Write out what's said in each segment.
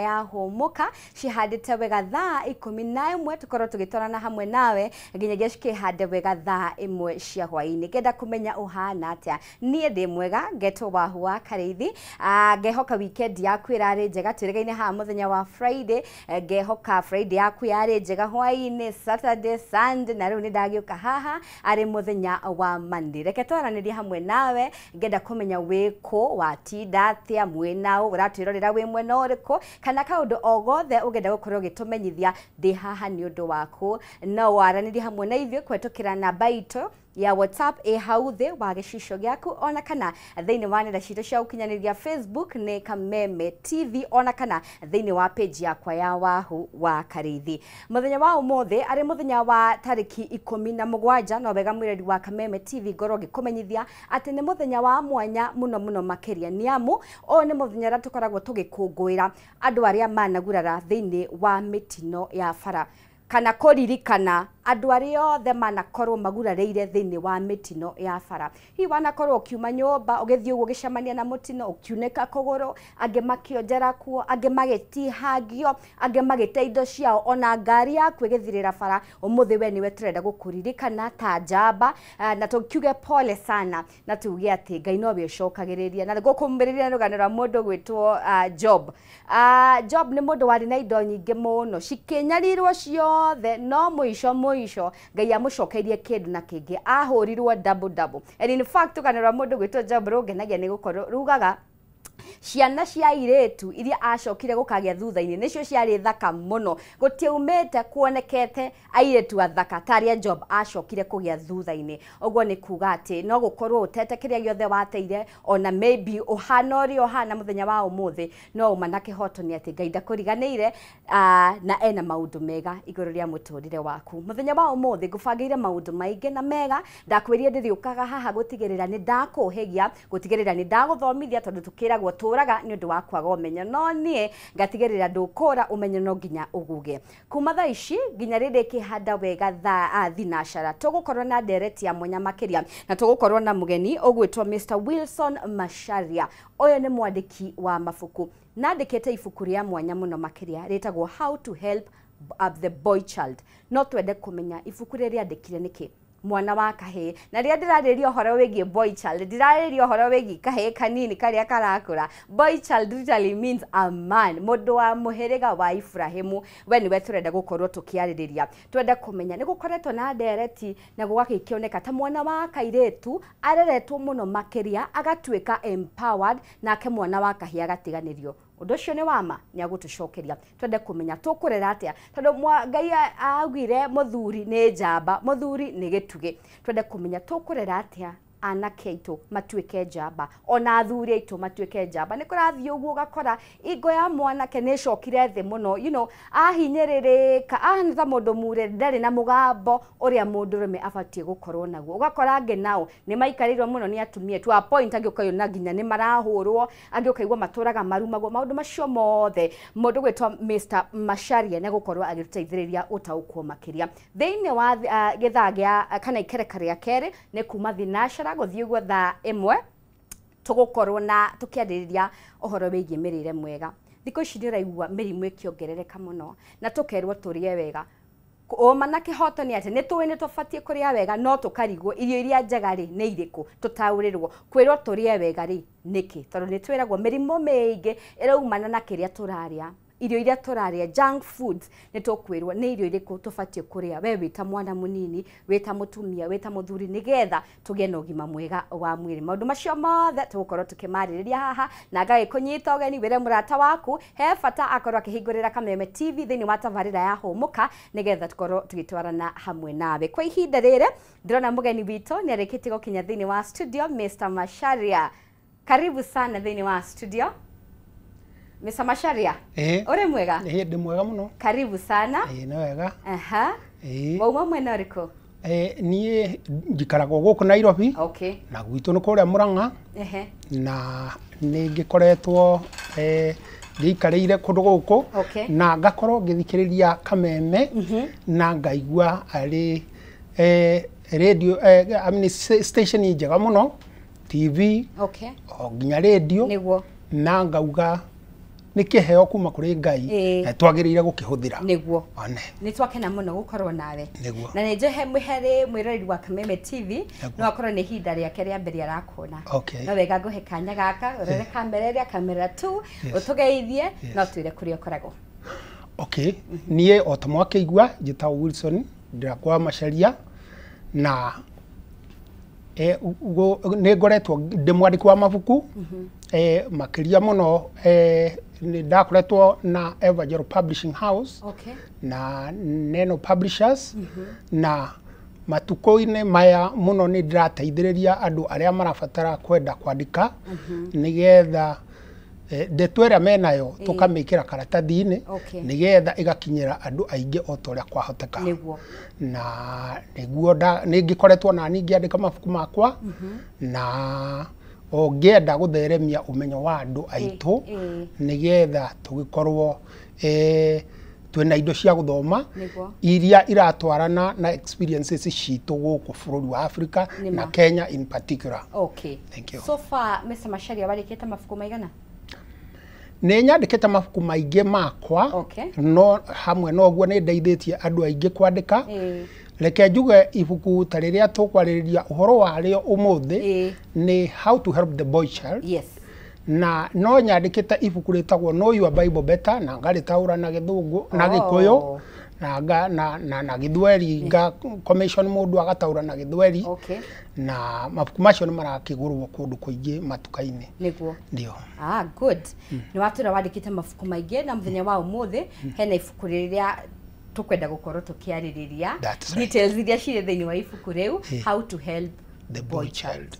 ya humuka cihandite wega thaa 11 tukorwo tugitwarana hamwe nawe nginyagia cikihande wega thaa 1 cia hwaini ngenda kumenya uhana atia nie ndi mwega ngetwo wahu wa Karithi ngehoka weekend yaku irari njega turigaine ha muthenya wa Friday ngehoka Friday yaku yari njega hwaini Saturday Sunday na riu ni ndagiuka haha ari muthenya wa Monday reke twaranirie hamwe nawe ngenda kumenya wiko watinda atia mwena uratwirorera wi mwena uriko kana kaundu ogothe ugenda gukorwo gitumenyithia ndi haha ni undu waku no waranirie hamwe na ithio kwetukira namba itu ya WhatsApp hau thi wa gicisho giaku ona kana thiini wa nenda citu cia ukinyaniria Facebook ni Kameme TV ona kana thiini wa page yakwa ya Wahu wa Karithi muthenya wa umuthi ari muthenya wa tariki 17 no wega mwireri wa Kameme TV ngorwo ngikumenyithia ati ni muthenya wa mwanya muno makiria niamu o ni muthenya ra tukoragwo tugikungwira andu aria managurara thiini wa mitino ya bara kana kuririkana andu aria othe manakorwo magurareire thiini wa mitino ya bara hi wanakorwo ukiuma nyumba ugithii ugicemania na mutino ukiuneka kuguru ange makionjera kuo ange magitihagio ange magite indo ciao ona ngari yaku igithirira bara umuthi we niwe turenda gukuririkana ta njamba na tukiuge pole sana na tuge ati Ngai no we cokagiriria na gukumiriria ruganira mundu gwitwo Job Job ni mundu wari na indo nyingi muno cikinyarirwo ciothe no muico Ngai amucokeirie kindu na kingi ahurirwo double and in fact tukanira mundu gwitwo Job rungenagia ni gukorwo rugaga ciana cia iretu iria acokire gukagia thutha-ini nicio ciari thaka muno gutiumete kuonekete airetu athaka taria Job acokire kugia thutha-ini ogwo ni kuga ati no gukorwo utete kiria giothe wateire ona maybe uhanori ohana muthenya wa umuthi no manake hoto ni ati Ngai ndakuriganire na ena maundu mega iguru ria muturire waku muthenya wa umuthi ngubangire maundu maingi na mega ndakwirie ndiriukaga haha gutigirira ni ndakuhegia gutigirira ni ndaguthomithia tondu tukiragwo turaga ni undu wa kwaga umenyo no nie ngatigirira ndukura umenyo no nginya uguge kuma thaa ici nginya rindi kihanda wega thaa thinashara tugukorwo na direct ya mwanya makiria na tugukorwo na mugeni ogwitwo Mr Wilson Masharia oyo ni mwandiki wa mafuku nandikite ifuku ria mwanya muno makiria ritagwo How to Help the Boy Child no twende kumenya ifuku ria riandikire niki mwana wa kahe na ria ndirariria horo wigi boy child ndirariria horo wigi kahe kanini karia karakura boy child literally means a man mundu wa muheriga wa Ibrahimu we niwe turenda gukorwo tukiaririria twende kumenya ni gukoretwo na ndereti na gugakikioneka ta mwana wa kairetu areretwo muno makiria agatuika empowered nake mwana wa kahe agatiganirio undu cio ni wama ni agutucokeria twende kumenya tukurera atia tondu Ngai augire muthuri ni njamba muthuri ni gitugi twende kumenya tukurera atia anake aitu matuike njamba ona athuri aitu matuike njamba ni kurathi uguo gakora ingo ya mwanake ni cokire thi muno ahinyeririka ahanitha mundu mure ndari na mugambo uria mundu rume abatie gukorwo naguo ugakora ange nao ni maikarirwo muno ni atumie tu a point ange ukayona nginya ni marahurwo ange ukaigwa maturaga marumagwo maundu macio mothe mundu gwitwa Mr Masharia ne gukorwo agituteithiriria utaukwo makiria thiini wa githaa gia kana ikereka ria keri ne kuma thinashara guthii gwa thaa 1 tugukorwo na tukiaririria uhoro wigie mirire mwega thiko ici ndiraigua mirimu ikiongerereka muno na tukerwo turie wega o manake hoto ni ati ni tuwene tufatie kuria wega no tukarigwo irio iria njega ri ni iriku tutaurirwo kwirwo turie wega ri niki tondu ni twiragwo mirimu mingi iraumana na kiria turaria irio iria turaria junk foods ni tukwirwo ni irio iriku tufatie kuria we wita mwana munini wita mutumia wita muthuri nigetha tugie na ugima mwega wa mwiri maundu macio mothe tugukorwo tukimaririria haha na ngai kunyita ugeni wire murata waku he bata akorwo akihingurira Kameme TV thiini wa tabarira ya humuka nigetha tukorwo tugitwarana hamwe nawe kwa ihinda rire ndirona mugeni wito ni arikiti gukinya thiini wa studio Mr Masharia karibu sana thiini wa studio Mr Masharia ore mwega ndi mwega muno karibu sana na wega wauma mwena uriko nie njikaragwo guku Nairobi okay na gwitu ni kuria Murang'a na ningikoretwo ndikarire kundu guku na ngakorwo ngithikiriria Kameme na ngaigua ari radio I mean station njega muno TV okay o nginya radio niguo na ngauga nä kä heo kuma kå rä Ngai na twagä rä ire gå kä hå thä ra niguo nä twakena må no gå korwo nawe na nä njohe mwä rori wa Kameme TV no akorwo nä ihinda rä ake rä a mbere arakuona no wega ngå he kanya gaka å rore kamera ä rä a kamera tu å tå geithie no twä re kå rä a å koragwo niä o ta mwakä igua njä tagwo Wilson ndä rakwa Macharia na nä ngoretwo ndä mwandäki wa mabuku makiria muno ni ndakoretwo na Evangel Publishing House na Neno Publishers na matuko-inĩ maya muno ni ndirateithĩrĩria andũ arĩa marabatara kwenda kwandĩka nigetha ndeto ĩrĩa menayo tũkamĩkĩra karatathi-inĩ nigetha ĩgakinyĩra andũ aingĩ o ta ũrĩa kwahoteka na nĩguo nĩngĩkoretwo na niĩ ngĩandĩka mabuku makwa na o ngĩenda gũtheremia ũmenyo wa andũ aitũ nigetha tũgĩkorwo twĩna indo cia gũthoma iria iratwarana na experiences citũ gũkũ bũrũri wa Africa na Kenya in particular. Thank you. So far Mr. Macharia wandĩkĩte mabuku maigana? Nĩ nyandĩkĩte mabuku maingĩ makwa no hamwe no guo nĩ ndeithĩtie andũ aingĩ kwandĩka reke njuge ibuku ta rĩrĩa tũkwarĩrĩria ũhoro warĩo ũmũthĩ nĩ How to Help the Boy Child na no nyandĩkĩte ibuku rĩtagwo Know Your Bible Better na ngarĩtaũra na Gĩthũngũ na Gĩkũyũ na Gĩthweri nga commission mũndũ agataũra na Gĩthweri na mabuku macio nĩ marakĩgũrwo kũndũ kũingĩ matuka-inĩ ndio good nĩ watũra wandĩkĩte mabuku maingĩ na mũthenya wa ũmũthĩ hena ibuku rĩrĩa tukwenda gukorwo tukiaririria details iria cirĩ thĩinĩ wa ibuku rĩu How to Help the Boy Child.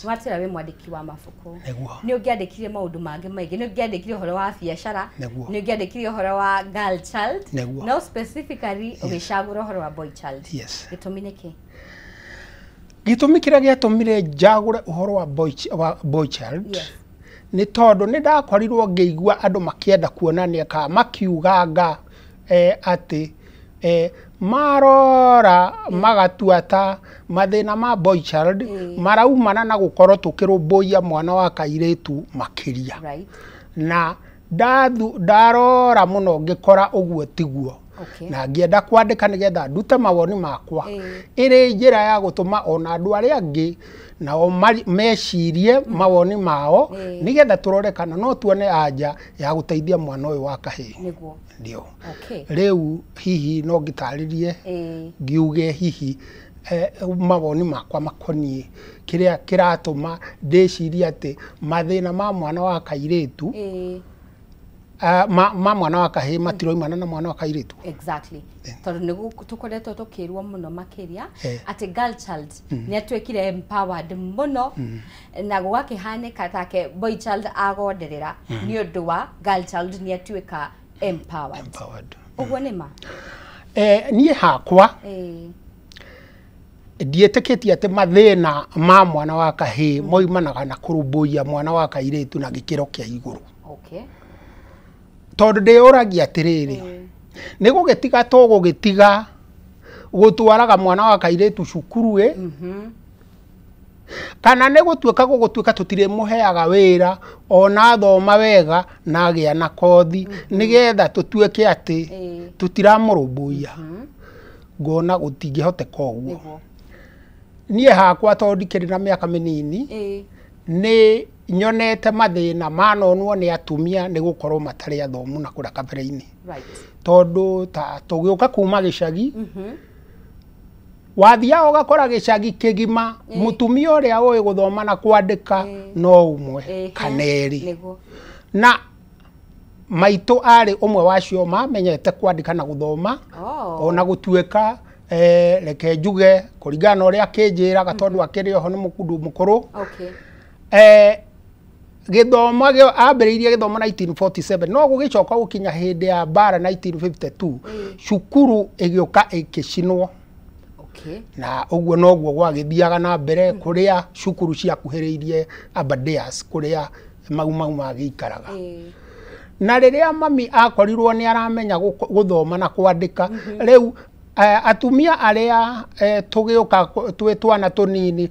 Watĩra we mwandĩki wa mabuku nĩ ũngĩandĩkire maũndũ mangĩ maingĩ nĩ ũngĩandĩkire ũhoro wa biacara nĩ ũngĩandĩkire ũhoro wa girl child no specifically ũgĩcagũra ũhoro wa boy child gĩtũmi nĩkĩ? Gĩtũmi kĩrĩa gĩatũmire njagũre ũhoro wa boy child nĩ tondũ nĩ ndakorirwo ngĩigua andũ makĩenda kuonania ka makiuganga atĩ marora magatuata mathĩna ma boy child maraumana na gũkorwo tũkĩrũmbũiya mwana wa kairĩtu makĩria na ndarora mũno ngĩkora ũguo tiguo na ngĩenda kwandĩka nĩgetha ndute mawoni makwa ĩrĩ njĩra ya gũtũma ona andũ arĩa angĩ nao mecirie mawoni mao nigetha tũrore kana no tuone anja ya gũteithia mwana ũyũ wa kahĩĩ ndio rĩu hihi no ngĩtarĩrie ngiuge hihi mawoni makwa makoniĩ kĩrĩa kĩratũma ndĩcirie atĩ mathĩna ma mwana wa kairĩtu ma mwana wa kahĩĩ matiroimana na mwana wa kairĩtu tondũ nĩ tũkoretwo tũkĩrwo mũno makĩria atĩ girl child nĩ atuĩkire empowered mũno na gũgakĩhanĩka take boy child agonderera nĩ ũndũ wa girl child nĩ atuĩka empowered ũguo nĩ ma niĩ hakwa ndiĩtĩkĩtie atĩ mathĩna ma mwana wa kahĩĩ moimanaga na kũrũmbũiya mwana wa kairĩtu na gĩkĩro kĩa igũrũ tondũ ndĩyũragia atĩrĩrĩ nĩ gũgĩtiga tũgũgĩtiga gũtwaraga mwana wa kairĩtu cukuru kana nĩ gũgũtuĩka tũtirĩmũheaga wĩra ona thoma wega na agĩa na kothi nĩgetha tũtuĩke atĩ tũtiramũrũmbũiya ngona gũtingĩhoteka ũguo niĩ hakwa tondũ ndikĩrĩ na mĩaka mĩnini nĩ nyonete mathĩna manonwo nĩ atumia nĩ gũkorwo matarĩ athomu na kũrĩa kabere-inĩ tondũ tũgĩũka kuma gĩcagi wathiaga ũgakora gĩcagi kĩgima mũtumia ũrĩa ũĩ gũthoma na kwandĩka no ũmwe kana erĩ na maitũ arĩ ũmwe wacio mamenyete kwandĩka na gũthoma ona gũtuĩka reke njuge kũringana na ũrĩa akĩnjĩraga tondũ akĩrĩ oho nĩ mũndũ mũkũrũ gĩthomo ambĩrĩirie gĩthomo 1947 no gũgĩcoka gũkinya hĩndĩ ya mbara 1952 cukuru ĩgĩũka ĩgĩcinwo na ũguo noguo gwagĩthiaga na mbere kũrĩa cukuru ciakuhĩrĩirie Abadeas kũrĩa mau magĩikaraga na rĩrĩa mami akorirwo nĩ aramenya gũthoma na kwandĩka rĩu atumia aria tugiuka twitwana tunini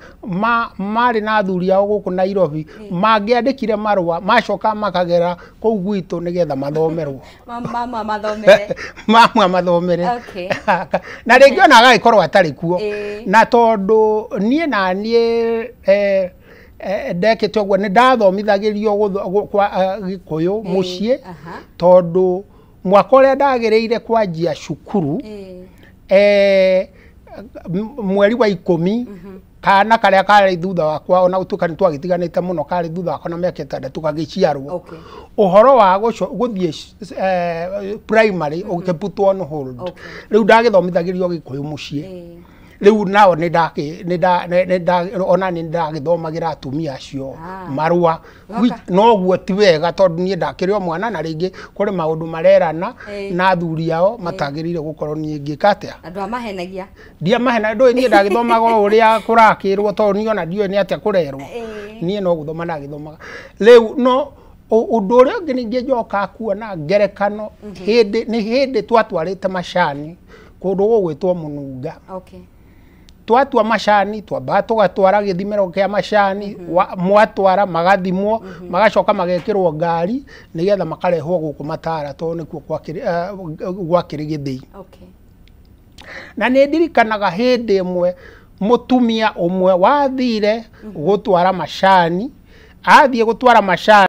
mari na athuri ao guku Nairobi mangiandikire marua macoka makagera kuu gwitu nigetha mathomerwo mama mathomere mama mathomere okay na ringi ona agaikorwo atari kuo na tondu nie na nie ndekete ogwo ni ndathomithagirio kwa Gikuyu mucii tondu mwaka uria ndagereire kwanjia cukuru mweri wa 10 kana karia kari thutha wakwa ona utuka nitwagitiganite muno kari thutha wakwa na miaka 6 kagiciarwo uhoro wa guthie primary ukiputwo on hold riu ndagithomithagirio Gikuyu mucii riu nao ni ona ni ndagithomagira atumia acio marua no guo ti wega tondu nie ndakirio mwana na ringi kuri maundu marerana na athuri ao matagirire gukorwo nie ngikatea andu amahenagia ndia mahena ndu nie ndagithomaga uria kurakirwo tondu nie ona ndiwe ni atia kurerwo nie no guthoma na githomaga riu no undu uria ngi ningi njoka kuona ngerekano hindi twatwarite macani kundu gugwitwo Mununga twatua macani twamba tugatwara githimero kia macani mwatwara magathimwo magacoka magekirwo ngari nigetha makarehwo guku Matara to nikuo gwakiri Githii na ni ndirikanaga hindi imwe mutumia umwe wathire gutwara macani athie gutwara macani